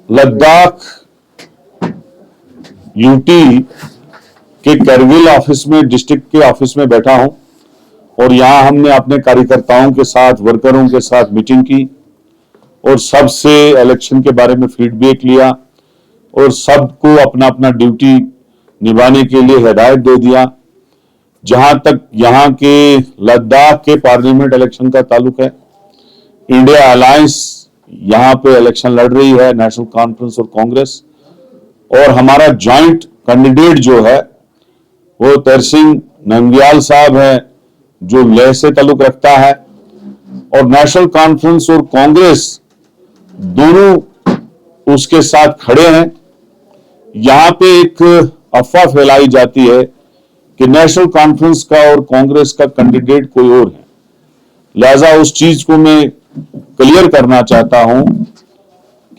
Ladakh UT के Kargil office में, district के ऑफिस में बैठा हूं और यहां हमने अपने कार्यकर्ताओं के साथ, वर्करों के साथ मीटिंग की और सबसे इलेक्शन के बारे में फीडबैक लिया और सबको अपना अपना ड्यूटी निभाने के लिए हिदायत दे दिया। जहां तक यहां के लद्दाख के पार्लियामेंट इलेक्शन का ताल्लुक है, इंडिया अलायंस यहां पे इलेक्शन लड़ रही है, नेशनल कॉन्फ्रेंस और कांग्रेस, और हमारा जॉइंट कैंडिडेट जो है वो तेरसिंह नमग्याल साहब है जो लेह से ताल्लुक रखता है, और नेशनल कॉन्फ्रेंस और कांग्रेस दोनों उसके साथ खड़े हैं। यहां पे एक अफवाह फैलाई जाती है कि नेशनल कॉन्फ्रेंस का और कांग्रेस का कैंडिडेट कोई और है, लिहाजा उस चीज को मैं क्लियर करना चाहता हूं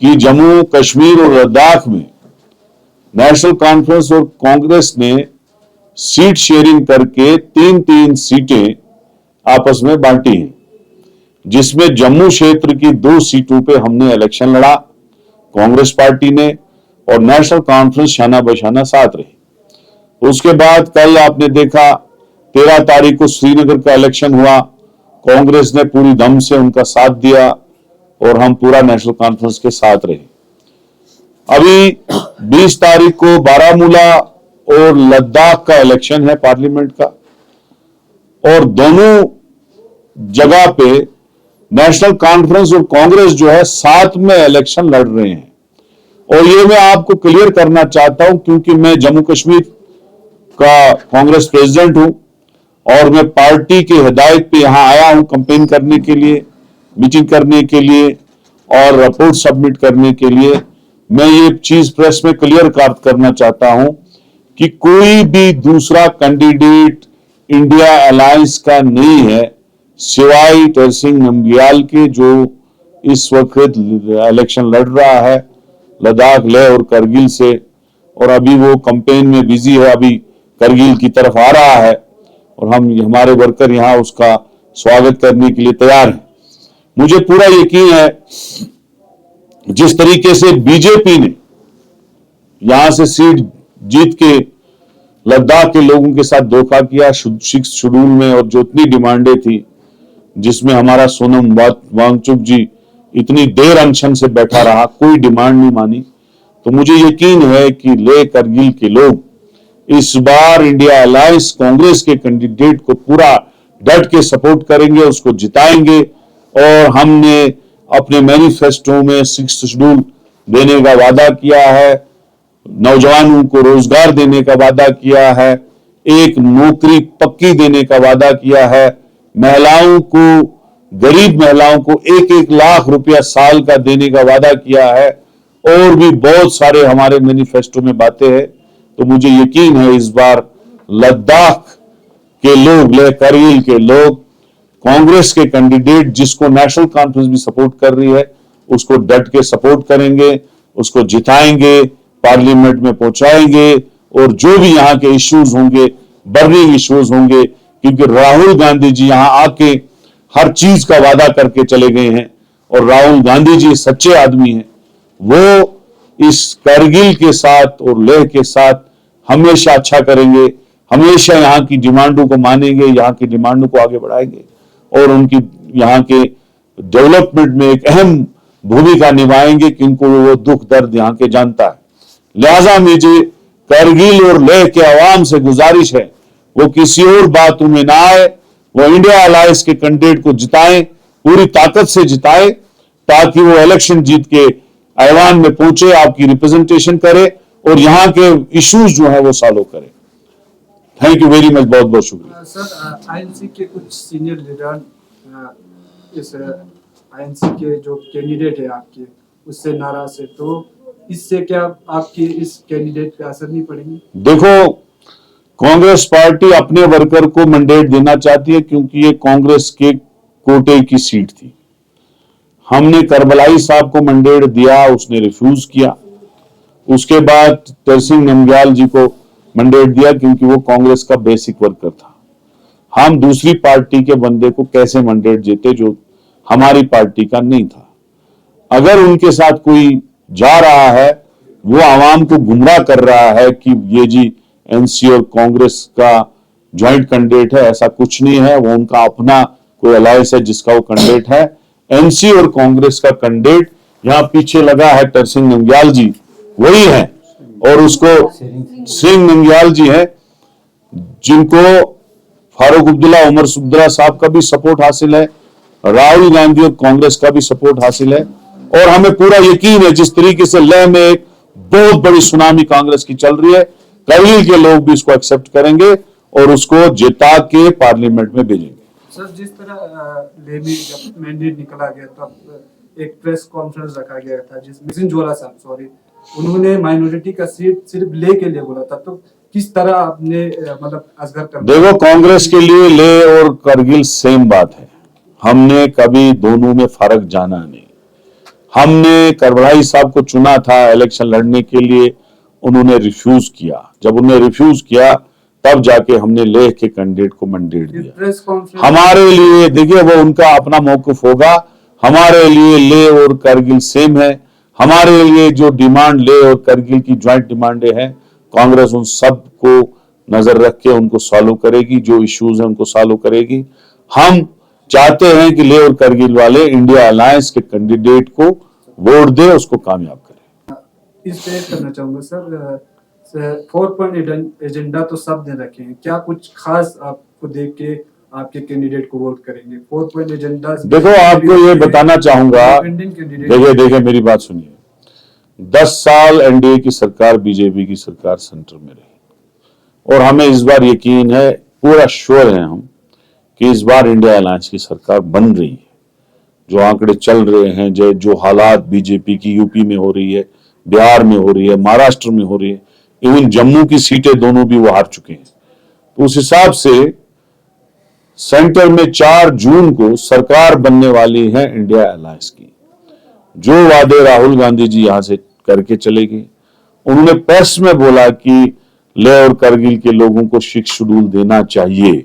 कि जम्मू कश्मीर और लद्दाख में नेशनल कॉन्फ्रेंस और कांग्रेस ने सीट शेयरिंग करके 3-3 सीटें आपस में बांटी हैं, जिसमें जम्मू क्षेत्र की 2 सीटों पे हमने इलेक्शन लड़ा कांग्रेस पार्टी ने, और नेशनल कॉन्फ्रेंस शाना बशाना साथ रही। उसके बाद कल आपने देखा 13 तारीख को श्रीनगर का इलेक्शन हुआ, कांग्रेस ने पूरी दम से उनका साथ दिया और हम पूरा नेशनल कॉन्फ्रेंस के साथ रहे। अभी 20 तारीख को बारामूला और लद्दाख का इलेक्शन है पार्लियामेंट का, और दोनों जगह पे नेशनल कॉन्फ्रेंस और कांग्रेस जो है साथ में इलेक्शन लड़ रहे हैं। और ये मैं आपको क्लियर करना चाहता हूं क्योंकि मैं जम्मू कश्मीर का कांग्रेस प्रेसिडेंट हूं और मैं पार्टी की हिदायत पे यहां आया हूं कैंपेन करने के लिए, मीटिंग करने के लिए और रिपोर्ट सबमिट करने के लिए। मैं ये चीज प्रेस में क्लियर करना चाहता हूं कि कोई भी दूसरा कैंडिडेट इंडिया अलायंस का नहीं है सिवाय तेरसिंह नमग्याल के, जो इस वक्त इलेक्शन लड़ रहा है लद्दाख, लेह और करगिल से, और अभी वो कैंपेन में बिजी है, अभी करगिल की तरफ आ रहा है और हमारे वर्कर यहां उसका स्वागत करने के लिए तैयार हैं। मुझे पूरा यकीन है जिस तरीके से बीजेपी ने यहां से सीट जीत के लद्दाख के लोगों के साथ धोखा किया 6 शेड्यूल में, और जो इतनी डिमांडें थी जिसमें हमारा सोनम वांगचुक जी इतनी देर अनशन से बैठा रहा, कोई डिमांड नहीं मानी, तो मुझे यकीन है कि लेह करगिल के लोग इस बार इंडिया अलायंस कांग्रेस के कैंडिडेट को पूरा डट के सपोर्ट करेंगे, उसको जिताएंगे। और हमने अपने मैनिफेस्टो में 6 शेड्यूल देने का वादा किया है, नौजवानों को रोजगार देने का वादा किया है, एक नौकरी पक्की देने का वादा किया है, महिलाओं को, गरीब महिलाओं को 1-1 लाख रुपया साल का देने का वादा किया है, और भी बहुत सारे हमारे मैनिफेस्टो में बातें हैं। तो मुझे यकीन है इस बार लद्दाख के लोग, लेह करगिल के लोग कांग्रेस के कैंडिडेट जिसको नेशनल कॉन्फ्रेंस भी सपोर्ट कर रही है उसको डट के सपोर्ट करेंगे, उसको जिताएंगे, पार्लियामेंट में पहुंचाएंगे, और जो भी यहाँ के इश्यूज होंगे, बर्निंग इश्यूज होंगे, क्योंकि राहुल गांधी जी यहाँ आके हर चीज का वादा करके चले गए हैं और राहुल गांधी जी सच्चे आदमी हैं। वो इस करगिल के साथ और लेह के साथ हमेशा अच्छा करेंगे, हमेशा यहाँ की डिमांडों को मानेंगे, यहाँ की डिमांडों को आगे बढ़ाएंगे और उनकी यहाँ के डेवलपमेंट में एक अहम भूमिका निभाएंगे, क्योंकि वो दुख दर्द यहाँ के जानता है। लिहाजा मुझे करगिल और लेह के अवाम से गुजारिश है वो किसी और बातों में ना आए, वो इंडिया अलायंस के कैंडिडेट को जिताएं, पूरी ताकत से जिताएं, ताकि वो इलेक्शन जीत के ऐवान में पहुंचे, आपकी रिप्रेजेंटेशन करे और यहाँ के इश्यूज जो है वो सॉल्व करे। थैंक यू वेरी मच, बहुत बहुत शुक्रिया। सर, आईएनसी के कुछ सीनियर लीडर इस आईएनसी के जो कैंडिडेट है आपके उससे नाराज है, तो इससे क्या आपकी इस कैंडिडेट पे असर नहीं पड़ेगी? देखो, कांग्रेस पार्टी अपने वर्कर को मैंडेट देना चाहती है क्योंकि ये कांग्रेस के कोटे की सीट थी। हमने करबलाई साहब को मैंडेट दिया, उसने रिफ्यूज किया। उसके बाद तेरसिंह नमग्याल जी को मैंडेट दिया क्योंकि वो कांग्रेस का बेसिक वर्कर था। हम दूसरी पार्टी के बंदे को कैसे मैंडेट देते जो हमारी पार्टी का नहीं था? अगर उनके साथ कोई जा रहा है, वो आवाम को गुमराह कर रहा है कि ये जी एनसी और कांग्रेस का ज्वाइंट कैंडिडेट है, ऐसा कुछ नहीं है। वो उनका अपना कोई अलायंस है जिसका वो कैंडिडेट है। एनसी और कांग्रेस का कैंडिडेट यहाँ पीछे लगा है तरसिंह नंगियाल जी, वही है। और उसको सिंह नंगियाल जी है, जिनको फारूक अब्दुल्ला, उमर अब्दुल्ला साहब का भी सपोर्ट हासिल है, राहुल गांधी और कांग्रेस का भी सपोर्ट हासिल है। और हमें पूरा यकीन है जिस तरीके से लेह में एक बहुत बड़ी सुनामी कांग्रेस की चल रही है, करगिल के लोग भी इसको एक्सेप्ट करेंगे और उसको जिता के पार्लियामेंट में भेजेंगे। सर, जिस तरह लेह में जब मैंडेट निकला गया तब एक प्रेस कॉन्फ्रेंस रखा गया था जिसमें जिनजोला साहब, सॉरी, उन्होंने माइनॉरिटी का सीट सिर्फ ले के लिए बोला था। तो किस तरह आपने मतलब असगर देखो, कांग्रेस के लिए लेह और करगिल सेम बात है। हमने कभी दोनों में फर्क जाना नहीं। हमने करबलाई साहब को चुना था इलेक्शन लड़ने के लिए, उन्होंने रिफ्यूज किया। जब उन्होंने रिफ्यूज किया तब जाके हमने लेह के कैंडिडेट को मैंडेट दिया। प्रेस कॉन्फ्रेंस हमारे लिए देखिए, वो उनका अपना मौकफ होगा। हमारे लिए लेह और करगिल सेम है। हमारे लिए जो डिमांड लेह और करगिल की ज्वाइंट डिमांडें हैं, कांग्रेस उन सब को नजर रख के उनको सॉल्व करेगी। जो इश्यूज हैं उनको सॉल्व करेगी। हम चाहते हैं कि लेह और करगिल वाले इंडिया अलायंस के कैंडिडेट को वोट दे, उसको कामयाब करें। इस पे करना चाहूंगा सर, 4 पॉइंट एजेंडा तो सब ने रखे हैं, क्या कुछ खास आपको देख के आपके कैंडिडेट को वोट करेंगे? 4 पॉइंट एजेंडा देखो, आपको ये बताना चाहूंगा, देखिए मेरी बात सुनिए। 10 साल एनडीए की सरकार, बीजेपी की सरकार सेंटर में रही और हमें इस बार यकीन है, पूरा श्योर है हम कि इस बार इंडिया अलायंस की सरकार बन रही है। जो आंकड़े चल रहे हैं, जो हालात बीजेपी की यूपी में हो रही है, बिहार में हो रही है, महाराष्ट्र में हो रही है, इवन जम्मू की सीटें दोनों भी वो हार चुके हैं। तो उस हिसाब से सेंटर में 4 जून को सरकार बनने वाली है इंडिया अलायंस की। जो वादे राहुल गांधी जी यहां से करके चले गए, उन्होंने प्रेस में बोला कि लेह और करगिल के लोगों को 6 शेड्यूल देना चाहिए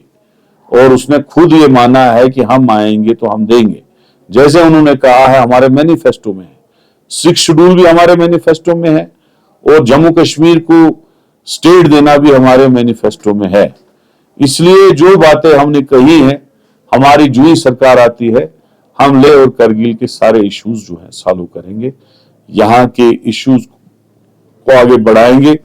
और उसने खुद ये माना है कि हम आएंगे तो हम देंगे। जैसे उन्होंने कहा है हमारे मैनिफेस्टो में है, 6 शेड्यूल भी हमारे मैनिफेस्टो में है और जम्मू कश्मीर को स्टेट देना भी हमारे मैनिफेस्टो में है। इसलिए जो बातें हमने कही हैं, हमारी जो ही सरकार आती है, हम लेह और करगिल के सारे इश्यूज जो है सॉल्व करेंगे, यहाँ के इश्यूज को आगे बढ़ाएंगे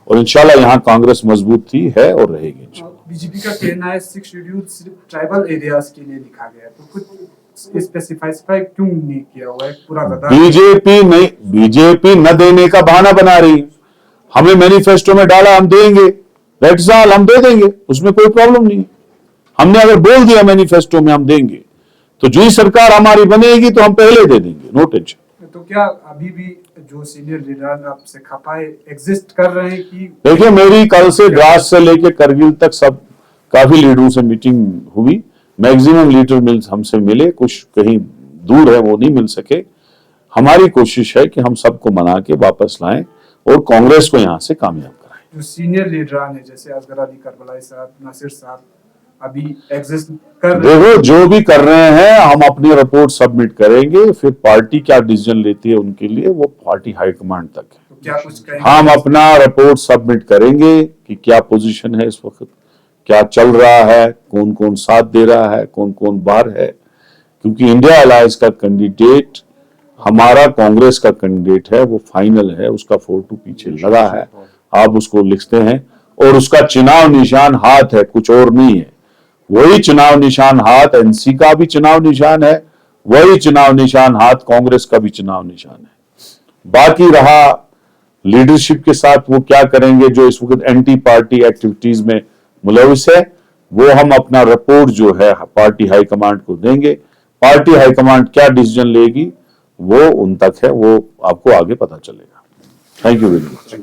और इंशाल्लाह यहाँ कांग्रेस मजबूत थी, है और रहेगी। बीजेपी का कहना है 6 शेड्यूल सिर्फ ट्राइबल एरियाज के लिए लिखा गया है, तो कुछ स्पेसिफाई क्यों नहीं किया हुआ है? पूरा बता। बीजेपी न देने का बहाना बना रही है। हमें मैनिफेस्टो में डाला, हम देंगे, दैट्स ऑल, हम दे देंगे, उसमें कोई प्रॉब्लम नहीं। हमने अगर बोल दिया मैनिफेस्टो में हम देंगे, तो जो ही सरकार हमारी बनेगी तो हम पहले दे देंगे, नो टेंशन। तो क्या अभी भी जो सीनियर लीडर आपसे खपाए एग्जिस्ट कर रहे हैं कि? देखिए, मेरी कल से द्रास से लेके करगिल तक सब काफी लीडरों से मीटिंग हुई। मैक्सिमम लीडर हमसे मिले, कुछ कहीं दूर है वो नहीं मिल सके। हमारी कोशिश है कि हम सबको मना के वापस लाएं और कांग्रेस को यहां से कामयाब कराएं। जो सीनियर लीडर हैं जैसे असगर अली करबलाई साहब, नासिर साहब अभी एग्जिस्ट कर रहे हैं? देखो, जो भी कर रहे हैं, हम अपनी रिपोर्ट सबमिट करेंगे, फिर पार्टी क्या डिसीजन लेती है उनके लिए वो पार्टी हाईकमांड तक है। तो क्या कुछ कहेंगे? हम अपना रिपोर्ट सबमिट करेंगे कि क्या पोजीशन है इस वक्त, क्या चल रहा है, कौन कौन साथ दे रहा है, कौन कौन बाहर है। क्योंकि इंडिया अलायंस का कैंडिडेट हमारा कांग्रेस का कैंडिडेट है, वो फाइनल है, उसका फोटो पीछे लगा है, आप उसको लिखते हैं और उसका चुनाव निशान हाथ है, कुछ और नहीं है। वही चुनाव निशान हाथ एनसी का भी चुनाव निशान है, वही चुनाव निशान हाथ कांग्रेस का भी चुनाव निशान है। बाकी रहा लीडरशिप के साथ वो क्या करेंगे, जो इस वक्त एंटी पार्टी एक्टिविटीज में मुलविस है, वो हम अपना रिपोर्ट जो है पार्टी हाईकमांड को देंगे। पार्टी हाईकमांड क्या डिसीजन लेगी वो उन तक है, वो आपको आगे पता चलेगा। Thank you very much.